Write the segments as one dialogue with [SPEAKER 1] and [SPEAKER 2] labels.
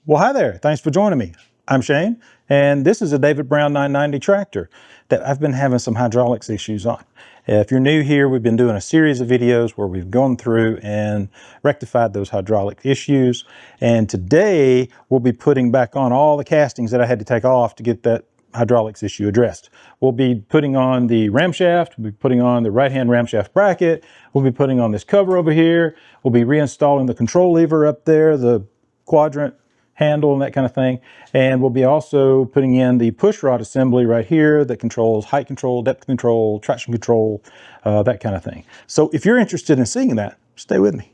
[SPEAKER 1] Well, hi there. Thanks for joining me. I'm Shane, and this is a David Brown 990 tractor that I've been having some hydraulics issues on. If you're new here, we've been doing a series of videos where we've gone through and rectified those hydraulic issues. And today we'll be putting back on all the castings that I had to take off to get that hydraulics issue addressed. We'll be putting on the Ramshaft, we'll be putting on the right-hand Ramshaft bracket, we'll be putting on this cover over here, we'll be reinstalling the control lever up there, the Quadrant handle and that kind of thing. And we'll be also putting in the pushrod assembly right here that controls height control, depth control, traction control, that kind of thing. So if you're interested in seeing that, stay with me.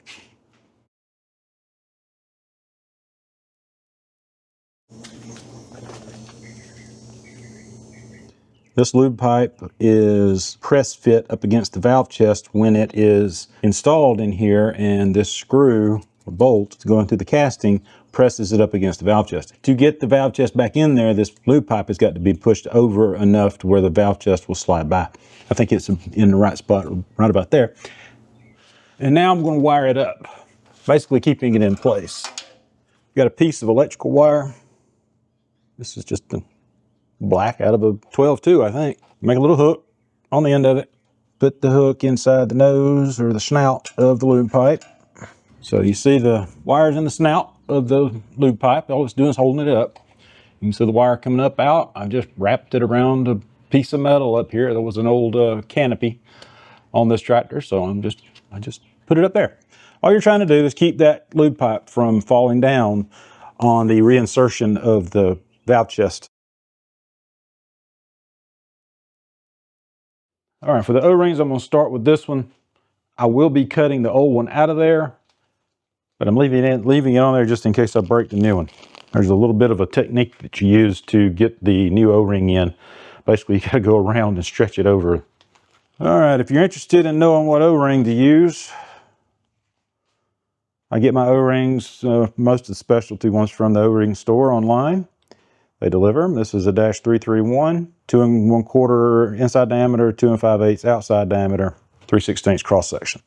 [SPEAKER 1] This lube pipe is press fit up against the valve chest when it is installed in here, and this screw or bolt to go into the casting presses it up against the valve chest. To get the valve chest back in there, this lube pipe has got to be pushed over enough to where the valve chest will slide by. I think it's in the right spot, right about there. And now I'm going to wire it up, basically keeping it in place. Got a piece of electrical wire. This is just the black out of a 12-2, I think. Make a little hook on the end of it. Put the hook inside the nose or the snout of the lube pipe. So you see the wires in the snout of the lube pipe. All it's doing is holding it up. You can see the wire coming up out. I just wrapped it around a piece of metal up here. There was an old canopy on this tractor, so I just put it up there. All you're trying to do is keep that lube pipe from falling down on the reinsertion of the valve chest. All right, for the O-rings, I'm going to start with this one. I will be cutting the old one out of there, but I'm leaving it on there just in case I break the new one. There's a little bit of a technique that you use to get the new O-ring in. Basically, you got to go around and stretch it over. All right, if you're interested in knowing what O-ring to use, I get my O-rings, most of the specialty ones from the O-ring store online. They deliver them. This is a -331, 2 1/4 inside diameter, 2 5/8 outside diameter, 3/16 cross section.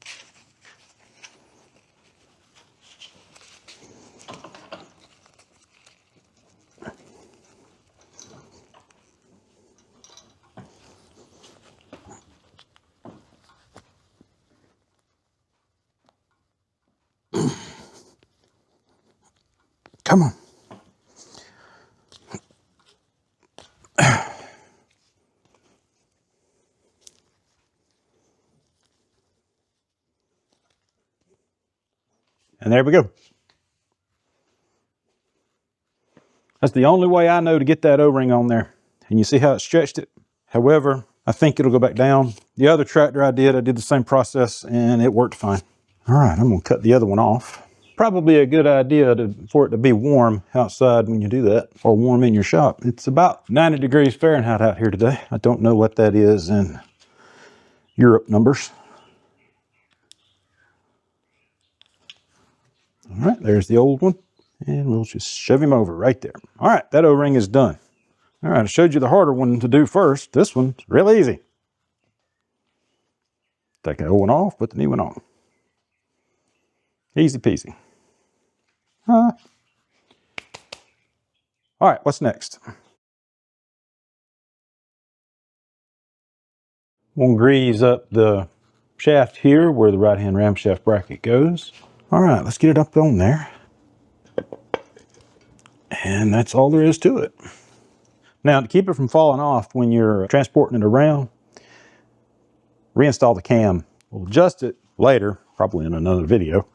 [SPEAKER 1] Come on. And there we go. That's the only way I know to get that O-ring on there. And you see how it stretched it? However, I think it'll go back down. The other tractor I did the same process and it worked fine. All right, I'm gonna cut the other one off. Probably a good idea for it to be warm outside when you do that, or warm in your shop. It's about 90 degrees Fahrenheit out here today. I don't know what that is in Europe numbers. All right, there's the old one. And we'll just shove him over right there. All right, that O-ring is done. All right, I showed you the harder one to do first. This one's real easy. Take the old one off, put the new one on. Easy peasy. All right, what's next? We'll grease up the shaft here where the right-hand Ramshaft bracket goes. All right, let's get it up on there. And that's all there is to it. Now, to keep it from falling off when you're transporting it around, reinstall the cam. We'll adjust it later, probably in another video,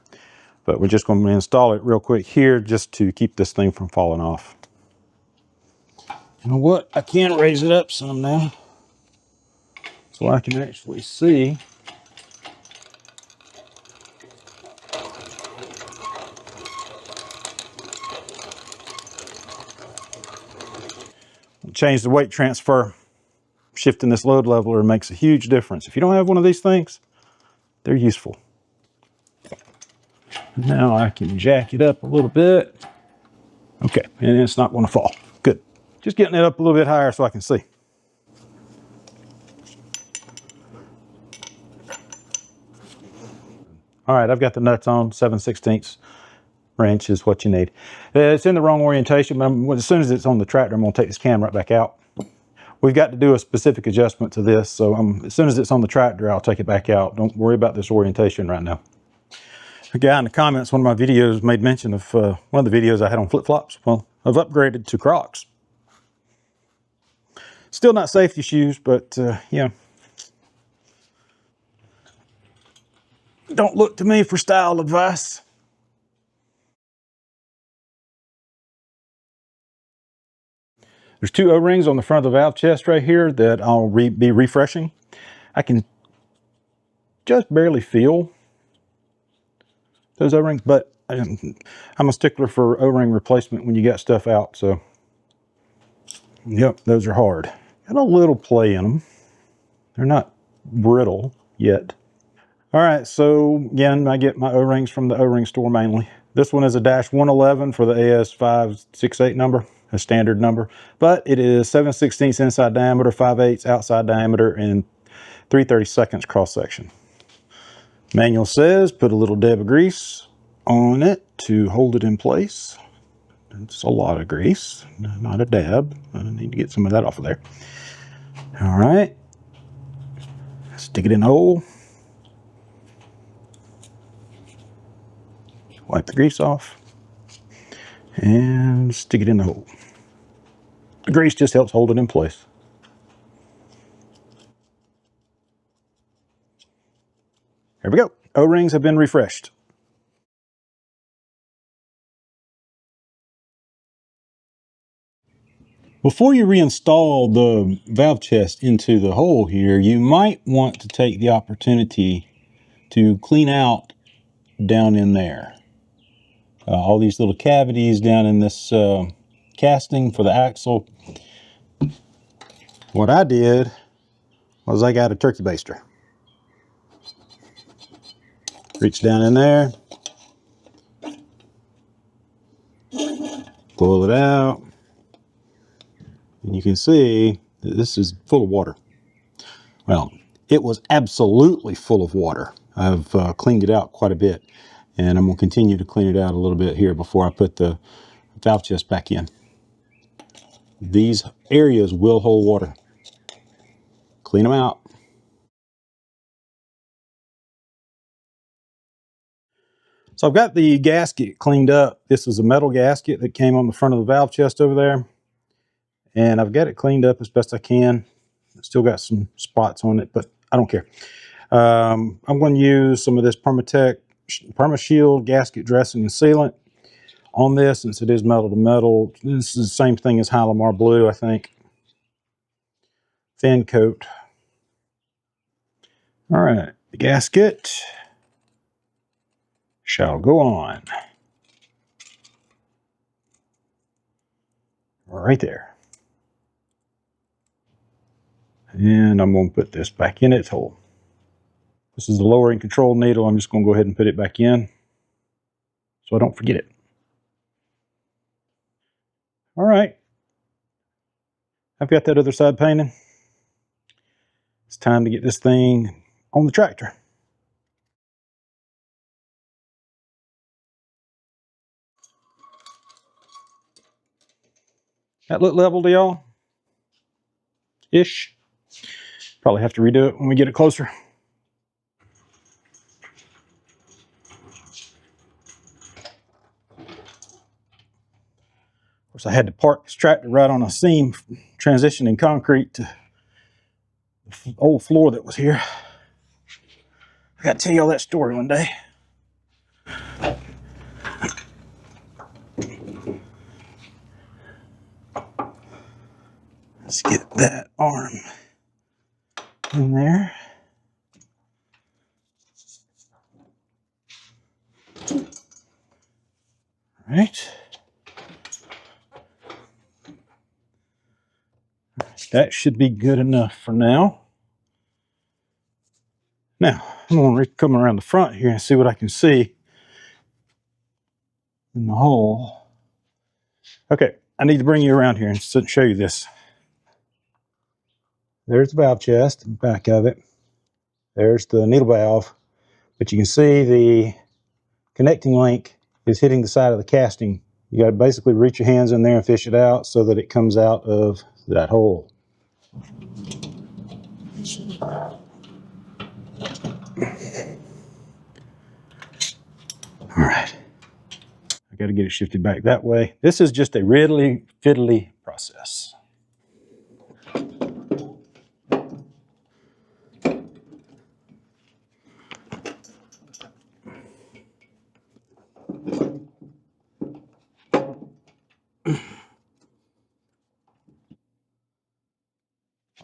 [SPEAKER 1] but we're just going to install it real quick here just to keep this thing from falling off. You know what? I can raise it up some now so I can actually see. Change the weight transfer. Shifting this load leveler makes a huge difference. If you don't have one of these things, they're useful. Now I can jack it up a little bit. Okay, and it's not going to fall. Good. Just getting it up a little bit higher so I can see. All right, I've got the nuts on, 7/16 wrench is what you need. It's in the wrong orientation, but as soon as it's on the tractor, I'm going to take this cam right back out. We've got to do a specific adjustment to this, so as soon as it's on the tractor, I'll take it back out. Don't worry about this orientation right now. A guy in the comments, one of my videos, made mention of one of the videos I had on flip-flops. Well, I've upgraded to Crocs. Still not safety shoes, but yeah. Don't look to me for style advice. There's 2 O-rings on the front of the valve chest right here that I'll be refreshing. I can just barely feel those O-rings, but I'm a stickler for O-ring replacement when you got stuff out, so yep, those are hard. Got a little play in them. They're not brittle yet. All right, so again, I get my O-rings from the O-ring store mainly. This one is a -111 for the AS568 number, a standard number, but it is 7/16 inside diameter, 5/8 outside diameter, and 3/32 cross section. Manual says put a little dab of grease on it to hold it in place. It's a lot of grease, not a dab. I need to get some of that off of there. All right, stick it in the hole. Wipe the grease off and stick it in the hole. The grease just helps hold it in place. There we go. O-rings have been refreshed. Before you reinstall the valve chest into the hole here, you might want to take the opportunity to clean out down in there. All these little cavities down in this casting for the axle. What I did was I got a Turkey Baster. Reach down in there, pull it out, and you can see that this is full of water. Well, it was absolutely full of water. I've cleaned it out quite a bit, and I'm going to continue to clean it out a little bit here before I put the valve chest back in. These areas will hold water. Clean them out. So I've got the gasket cleaned up. This is a metal gasket that came on the front of the valve chest over there, and I've got it cleaned up as best I can. Still got some spots on it, but I don't care. I'm going to use some of this PermaShield gasket dressing and sealant on this, since it is metal to metal. This is the same thing as Hylamar Blue, I think. Thin coat. All right, the gasket shall go on. Right there. And I'm going to put this back in its hole. This is the lowering control needle. I'm just going to go ahead and put it back in so I don't forget it. All right. I've got that other side painted. It's time to get this thing on the tractor. That look level to y'all? Ish. Probably have to redo it when we get it closer. Of course, I had to park this tractor right on a seam transitioning concrete to the old floor that was here. I got to tell y'all that story one day. Let's get that arm in there. All right. That should be good enough for now. Now, I'm going to come around the front here and see what I can see in the hole. Okay, I need to bring you around here and show you this. There's the valve chest, the back of it. There's the needle valve, but you can see the connecting link is hitting the side of the casting. You got to basically reach your hands in there and fish it out so that it comes out of that hole. All right. I got to get it shifted back that way. This is just a riddly fiddly process.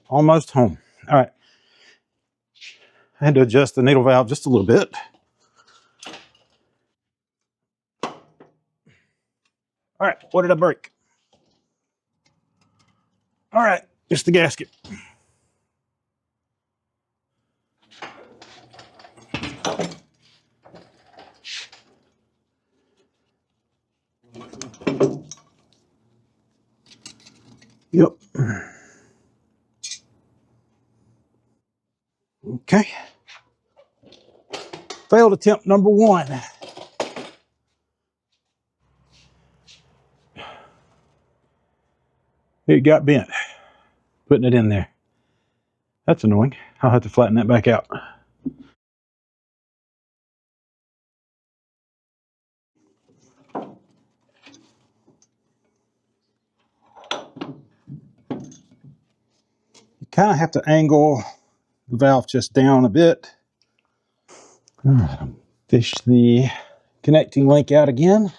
[SPEAKER 1] Almost home. All right. I had to adjust the needle valve just a little bit. All right, what did I break? All right, it's the gasket. Yep. Okay. Failed attempt number 1. It got bent, putting it in there. That's annoying. I'll have to flatten that back out. You kind of have to angle the valve just down a bit. All right, fish the connecting link out again.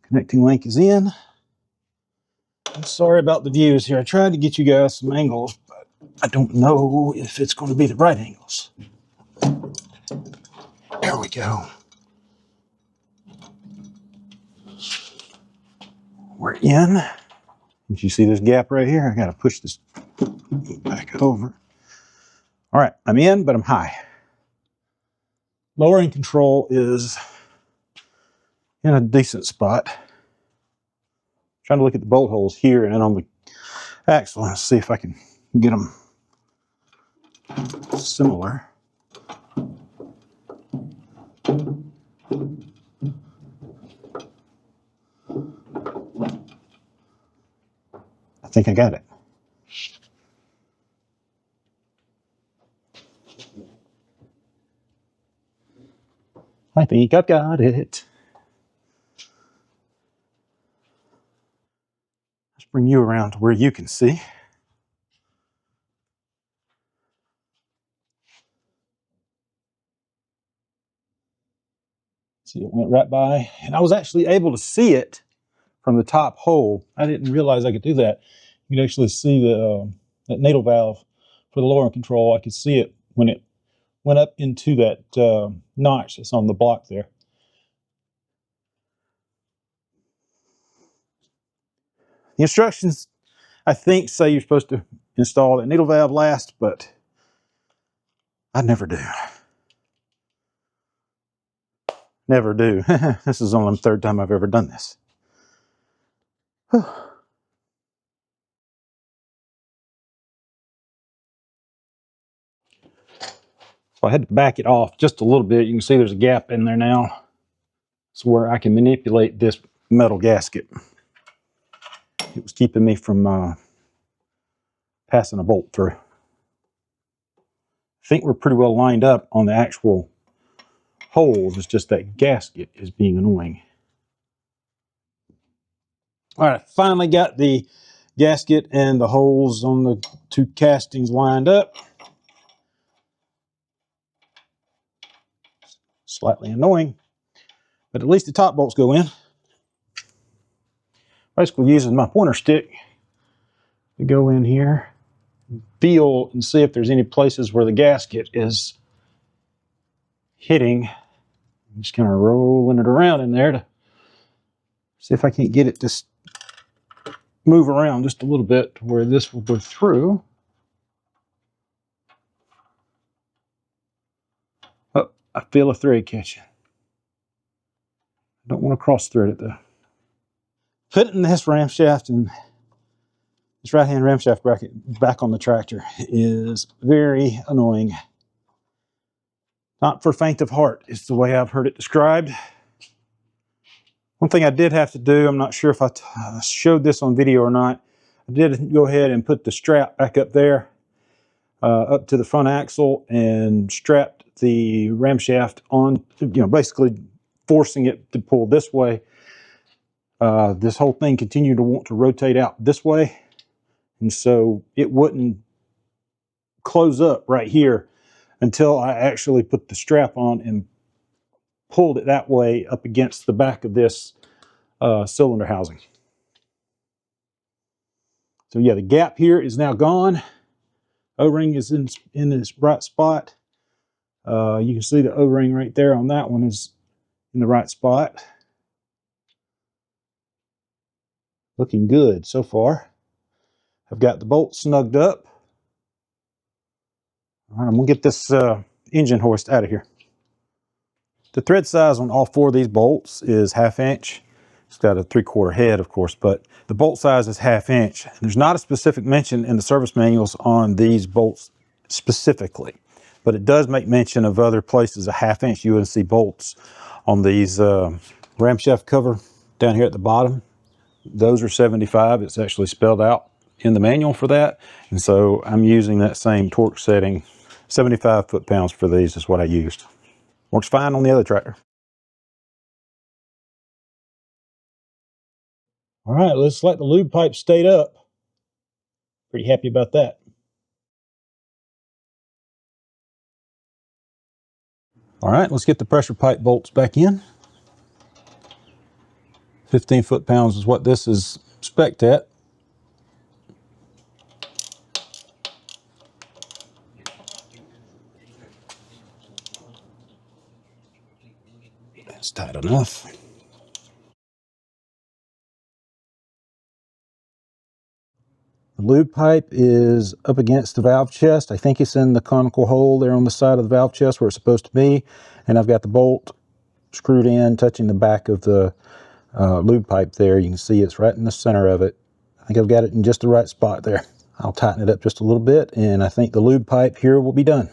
[SPEAKER 1] Connecting link is in. I'm sorry about the views here. I tried to get you guys some angles, but I don't know if it's going to be the right angles. There we go. We're in. Did you see this gap right here? I got to push this back over. All right, I'm in, but I'm high. Lowering control is in a decent spot. Trying to look at the bolt holes here and then on the axle and see if I can get them similar. I think I got it. I think I've got it. Let's bring you around to where you can see. See, it went right by, and I was actually able to see it from the top hole. I didn't realize I could do that. You could actually see the that needle valve for the lowering control. I could see it when it went up into that notch that's on the block there. The instructions, I think, say you're supposed to install that needle valve last, but I never do. Never do. This is only the 3rd time I've ever done this. So I had to back it off just a little bit. You can see there's a gap in there now. It's where I can manipulate this metal gasket. It was keeping me from passing a bolt through. I think we're pretty well lined up on the actual holes. It's just that gasket is being annoying. All right, finally got the gasket and the holes on the 2 castings lined up. Slightly annoying, but at least the top bolts go in. Basically using my pointer stick to go in here, feel and see if there's any places where the gasket is hitting. I'm just kind of rolling it around in there to see if I can't get it to move around just a little bit to where this will go through. Oh, I feel a thread catching. I don't want to cross thread it though. Putting this Ramshaft and this right-hand Ramshaft bracket back on the tractor is very annoying. Not for faint of heart, is the way I've heard it described. One thing I did have to do, I'm not sure if I showed this on video or not, I did go ahead and put the strap back up there, up to the front axle, and strapped the Ramshaft on, basically forcing it to pull this way. This whole thing continued to want to rotate out this way, and so it wouldn't close up right here until I actually put the strap on and pulled it that way up against the back of this cylinder housing. So yeah, the gap here is now gone. O-ring is in its right spot. You can see the O-ring right there on that one is in the right spot. Looking good so far. I've got the bolt snugged up. All right, I'm gonna get this engine hoist out of here. The thread size on all four of these bolts is 1/2 inch. It's got a 3/4 head, of course, but the bolt size is 1/2 inch. There's not a specific mention in the service manuals on these bolts specifically, but it does make mention of other places, a 1/2 inch UNC bolts on these Ramshaft cover down here at the bottom. Those are 75. It's actually spelled out in the manual for that. And so I'm using that same torque setting. 75 foot-pounds for these is what I used. Works fine on the other tractor. All right, let's let the lube pipe stayed up. Pretty happy about that. All right, let's get the pressure pipe bolts back in. 15 foot-pounds is what this is spec'd at. That's tight enough. The lube pipe is up against the valve chest. I think it's in the conical hole there on the side of the valve chest where it's supposed to be. And I've got the bolt screwed in, touching the back of the lube pipe there. You can see it's right in the center of it. I think I've got it in just the right spot there. I'll tighten it up just a little bit, and I think the lube pipe here will be done.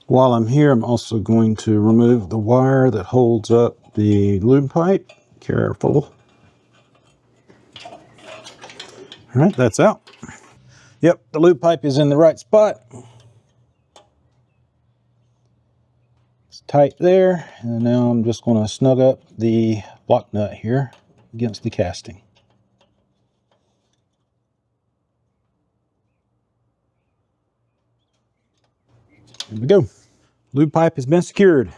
[SPEAKER 1] While I'm here, I'm also going to remove the wire that holds up the lube pipe. Careful. All right, that's out. Yep, the lube pipe is in the right spot. It's tight there, and now I'm just going to snug up the block nut here against the casting. There we go. Lube pipe has been secured.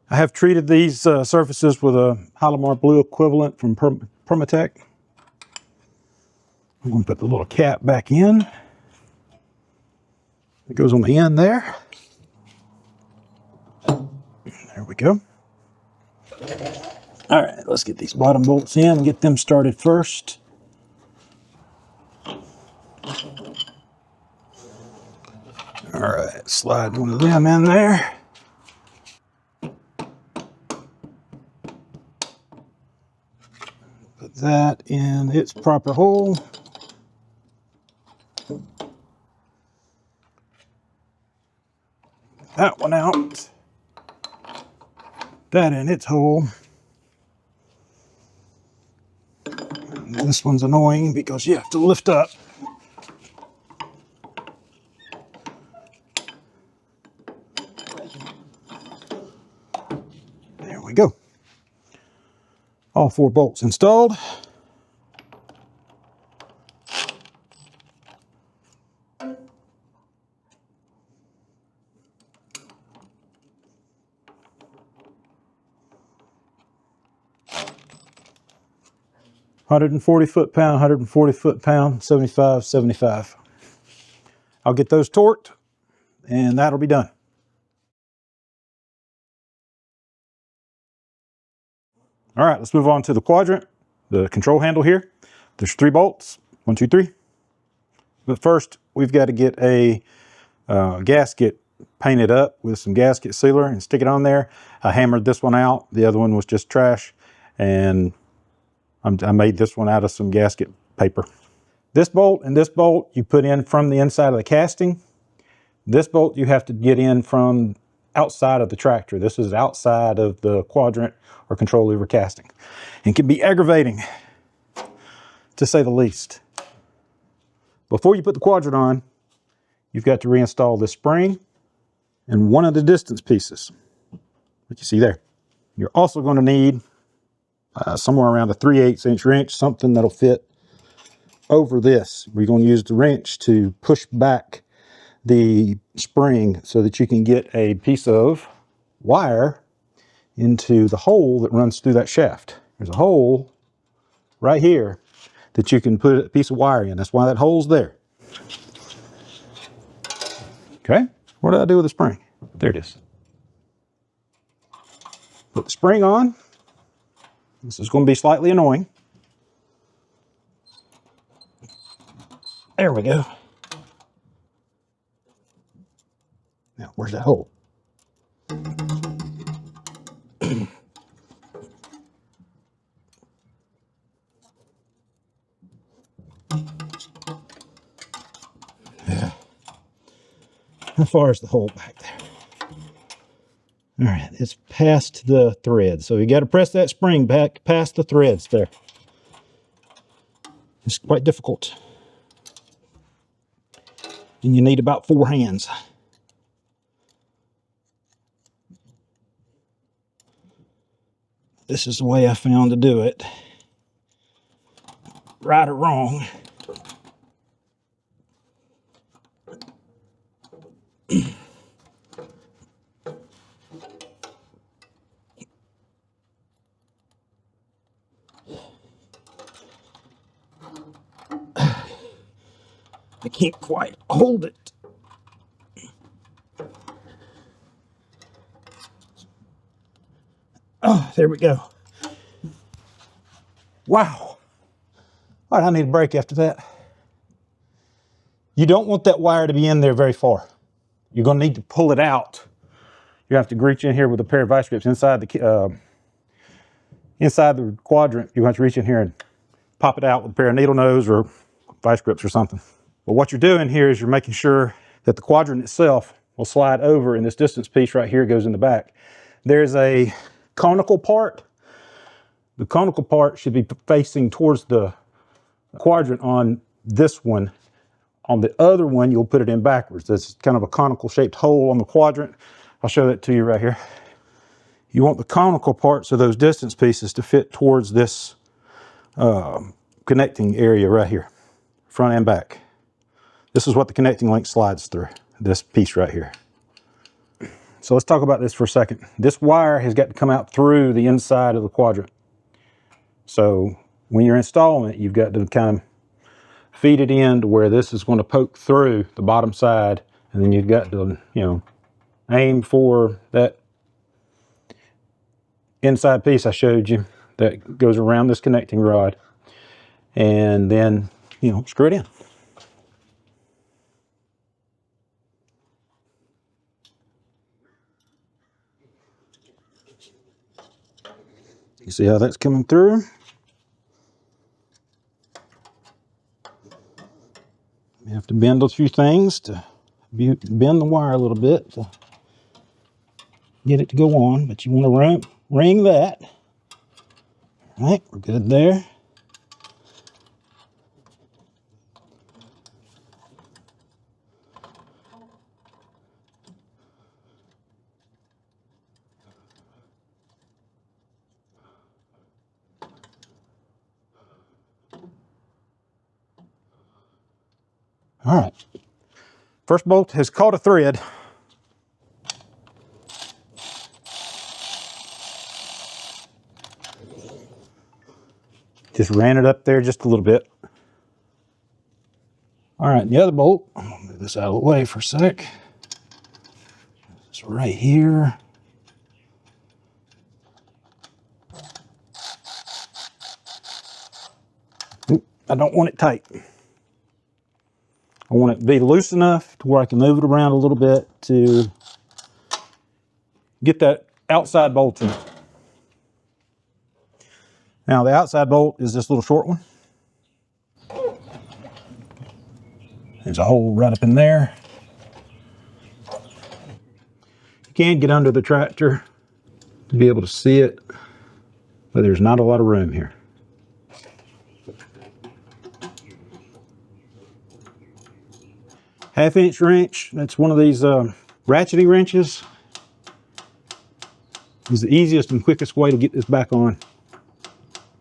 [SPEAKER 1] I have treated these surfaces with a Hylamar Blue equivalent from Permatech. I'm going to put the little cap back in. It goes on the end there. There we go. All right, let's get these bottom bolts in and get them started first. All right, slide one of them in there. Put that in its proper hole. That one out. That in its hole. And this one's annoying because you have to lift up. There we go. All four bolts installed. $140 foot-pound, 140 foot-pound, 75, 75. I'll get those torqued, and that'll be done. All right, let's move on to the quadrant, the control handle here. There's 3 bolts, 1, 2, 3. But first, we've got to get a gasket painted up with some gasket sealer and stick it on there. I hammered this one out. The other one was just trash. And I made this one out of some gasket paper. This bolt and this bolt you put in from the inside of the casting. This bolt you have to get in from outside of the tractor. This is outside of the quadrant or control lever casting. And can be aggravating, to say the least. Before you put the quadrant on, you've got to reinstall this spring and one of the distance pieces, what you see there. You're also going to need somewhere around a 3/8 inch wrench, something that'll fit over this. We're going to use the wrench to push back the spring so that you can get a piece of wire into the hole that runs through that shaft. There's a hole right here that you can put a piece of wire in. That's why that hole's there. Okay, what did I do with the spring? There it is. Put the spring on. This is going to be slightly annoying. There we go. Now, where's that hole? Yeah. How far is the hole back there? All right, it's past the thread. So you got to press that spring back past the threads there. It's quite difficult. And you need about 4 hands. This is the way I found to do it. Right or wrong. I can't quite hold it. Oh, there we go. Wow. All right, I need a break after that. You don't want that wire to be in there very far. You're going to need to pull it out. You have to reach in here with a pair of vice grips inside the quadrant. You have to reach in here and pop it out with a pair of needle nose or vice grips or something. But what you're doing here is you're making sure that the quadrant itself will slide over, and this distance piece right here goes in the back. There's a conical part. The conical part should be facing towards the quadrant on this one. On the other one, you'll put it in backwards. That's kind of a conical shaped hole on the quadrant. I'll show that to you right here. You want the conical parts of those distance pieces to fit towards this connecting area right here, front and back. This is what the connecting link slides through, this piece right here. So let's talk about this for a second. This wire has got to come out through the inside of the quadrant. So when you're installing it, you've got to kind of feed it in to where this is going to poke through the bottom side, and then you've got to, aim for that inside piece I showed you that goes around this connecting rod, and then, screw it in. You see how that's coming through? You have to bend a few things to bend the wire a little bit to get it to go on, but you want to ring that. All right, we're good there. All right, first bolt has caught a thread. Just ran it up there just a little bit. All right, the other bolt, I'll move this out of the way for a sec. It's right here. Oop, I don't want it tight. I want it to be loose enough to where I can move it around a little bit to get that outside bolt in. Now the outside bolt is this little short one. There's a hole right up in there. You can get under the tractor to be able to see it, but there's not a lot of room here. Half-inch wrench, that's one of these ratcheting wrenches. It's the easiest and quickest way to get this back on.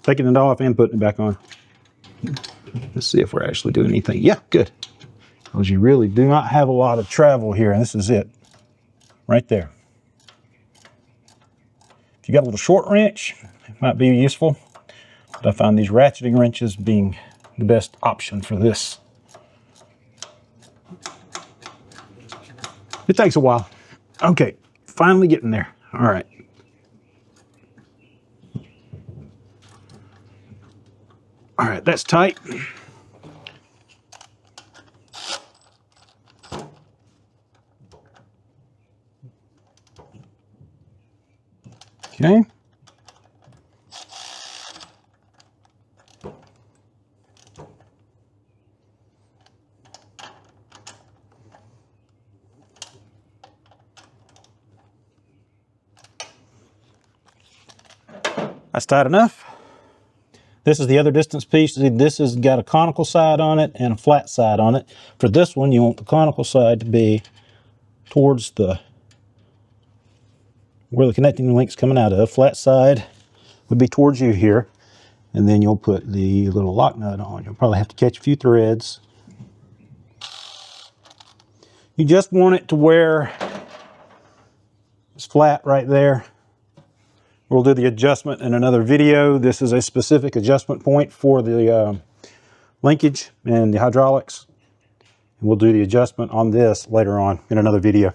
[SPEAKER 1] Taking it off and putting it back on. Let's see if we're actually doing anything. Yeah, good. Because you really do not have a lot of travel here, and this is it. Right there. If you got a little short wrench, it might be useful. But I find these ratcheting wrenches being the best option for this. It takes a while. Okay, finally getting there. All right. All right, that's tight. Okay. That's tight enough. This is the other distance piece. This has got a conical side on it and a flat side on it. For this one, you want the conical side to be towards the where the connecting link's coming out of. Flat side would be towards you here. And then you'll put the little lock nut on. You'll probably have to catch a few threads. You just want it to where it's flat right there. We'll do the adjustment in another video. This is a specific adjustment point for the linkage and the hydraulics. And we'll do the adjustment on this later on in another video.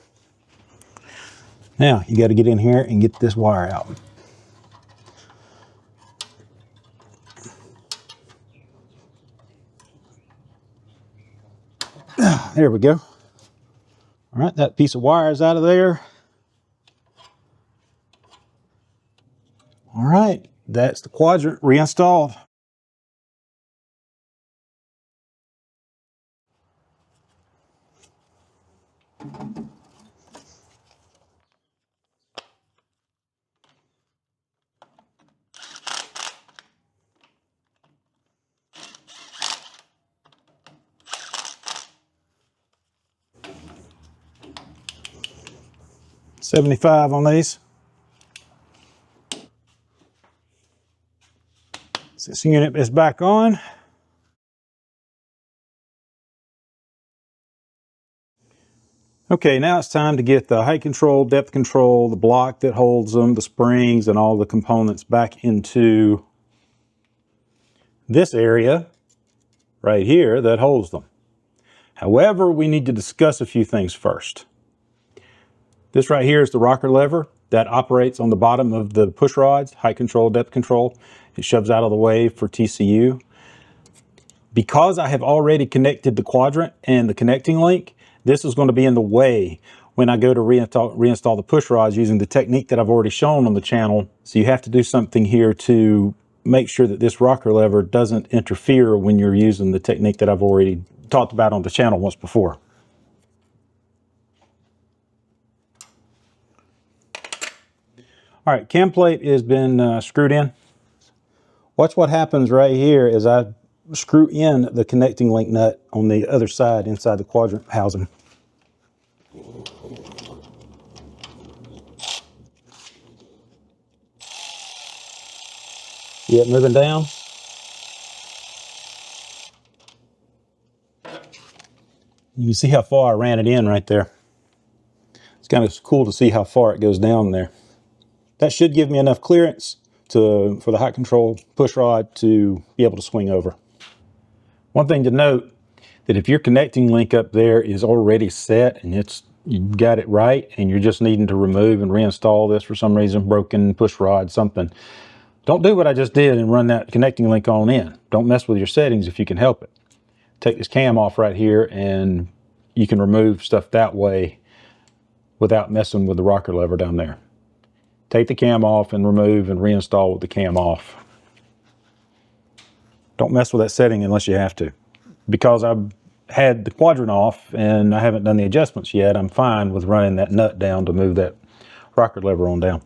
[SPEAKER 1] Now, you got to get in here and get this wire out. There we go. All right, that piece of wire is out of there. All right, that's the Quadrant reinstalled. $75 on these. This unit is back on. Okay, now it's time to get the height control, depth control, the block that holds them, the springs, and all the components back into this area right here that holds them. However, we need to discuss a few things first. This right here is the rocker lever that operates on the bottom of the push rods, height control, depth control. It shoves out of the way for TCU. Because I have already connected the Quadrant and the connecting link, this is going to be in the way when I go to reinstall the push rods using the technique that I've already shown on the channel. So you have to do something here to make sure that this rocker lever doesn't interfere when you're using the technique that I've already talked about on the channel once before. All right, cam plate has been screwed in. Watch what happens right here as I screw in the connecting link nut on the other side inside the Quadrant housing. See it moving down? You can see how far I ran it in right there. It's kind of cool to see how far it goes down there. That should give me enough clearance for the height control push rod to be able to swing over. One thing to note, that if your connecting link up there is already set and you got it right and you're just needing to remove and reinstall this for some reason, broken push rod, something, don't do what I just did and run that connecting link on in. Don't mess with your settings if you can help it. Take this cam off right here and you can remove stuff that way without messing with the rocker lever down there. Take the cam off and remove and reinstall with the cam off. Don't mess with that setting unless you have to. Because I've had the quadrant off and I haven't done the adjustments yet, I'm fine with running that nut down to move that rocker lever on down.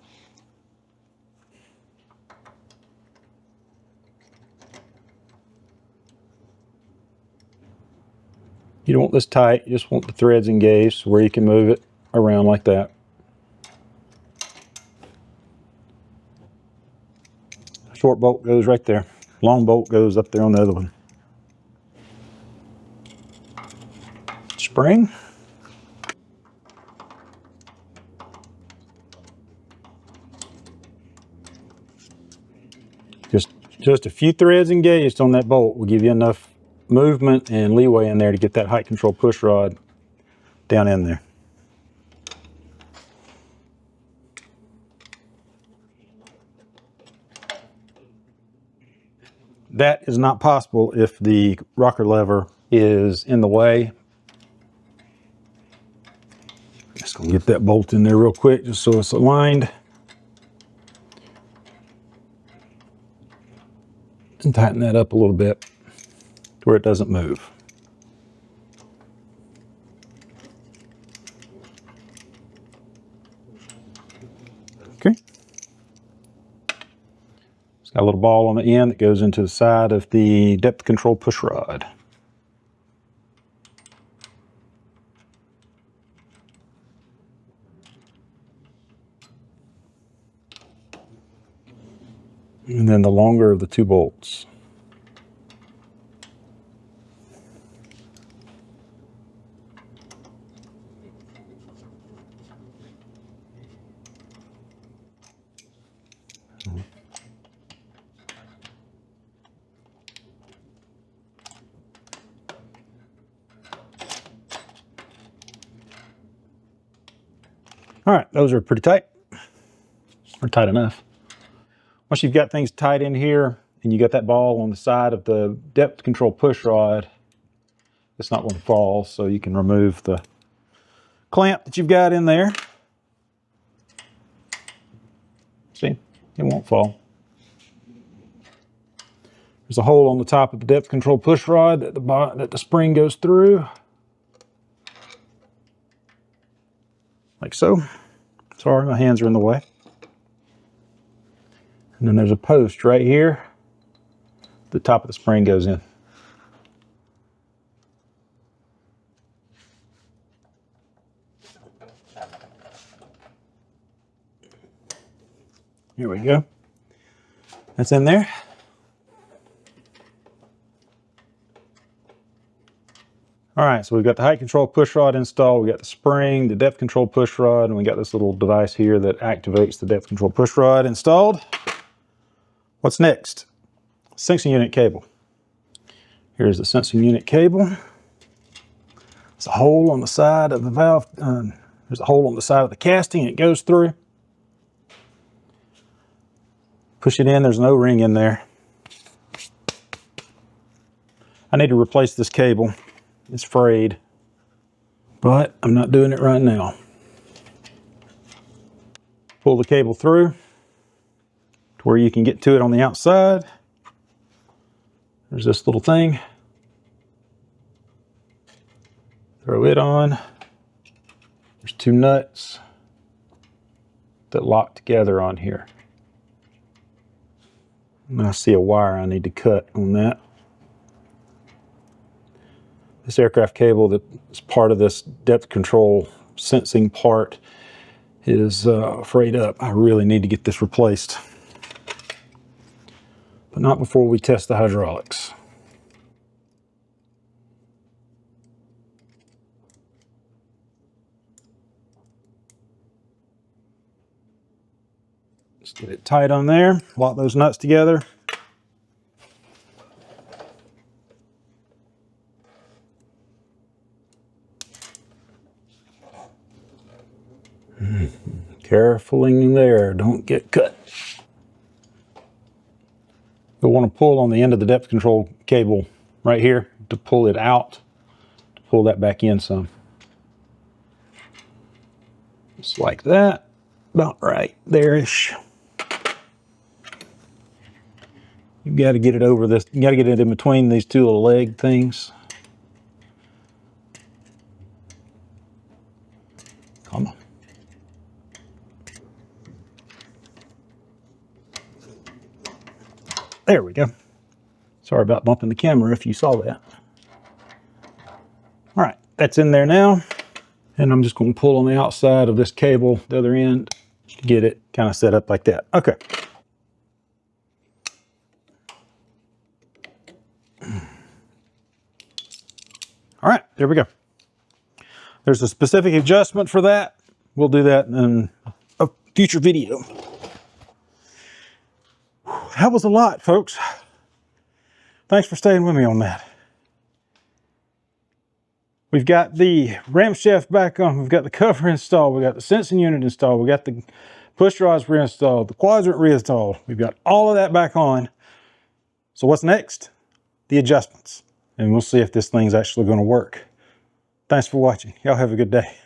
[SPEAKER 1] You don't want this tight, you just want the threads engaged where you can move it around like that. Short bolt goes right there. Long bolt goes up there on the other one. Spring. Just a few threads engaged on that bolt will give you enough movement and leeway in there to get that height control push rod down in there. That is not possible if the rocker lever is in the way. Just gonna get that bolt in there real quick just so it's aligned. And tighten that up a little bit to where it doesn't move. Okay. It's got a little ball on the end that goes into the side of the depth control push rod. And then the longer of the two bolts. All right, those are pretty tight, or tight enough. Once you've got things tight in here and you got that ball on the side of the depth control push rod, it's not going to fall, so you can remove the clamp that you've got in there. See, it won't fall. There's a hole on the top of the depth control push rod that the spring goes through. Like so. Sorry, my hands are in the way. And then there's a post right here. The top of the spring goes in. Here we go. That's in there. All right, so we've got the height control push rod installed. We got the spring, the depth control push rod, and we got this little device here that activates the depth control push rod installed. What's next? Sensing unit cable. Here's the sensing unit cable. There's a hole on the side of the valve. There's a hole on the side of the casting it goes through. Push it in, there's an O-ring in there. I need to replace this cable. It's frayed, but I'm not doing it right now. Pull the cable through to where you can get to it on the outside. There's this little thing. Throw it on. There's two nuts that lock together on here. And I see a wire I need to cut on that. This aircraft cable that is part of this depth control sensing part is frayed up. I really need to get this replaced. But not before we test the hydraulics. Just get it tight on there, lock those nuts together. Careful in there, don't get cut. You'll want to pull on the end of the depth control cable right here to pull it out, to pull that back in some. Just like that, about right there-ish. You got to get it over this. You got to get it in between these two little leg things. Come on. There we go. Sorry about bumping the camera if you saw that. All right, that's in there now. And I'm just going to pull on the outside of this cable, the other end, to get it kind of set up like that. Okay. All right, there we go. There's a specific adjustment for that. We'll do that in a future video. That was a lot, folks. Thanks for staying with me on that. We've got the Ramshaft back on. We've got the cover installed. We've got the sensing unit installed. We've got the Pushrods reinstalled. The Quadrant reinstalled. We've got all of that back on. So what's next? The adjustments. And we'll see if this thing's actually going to work. Thanks for watching. Y'all have a good day.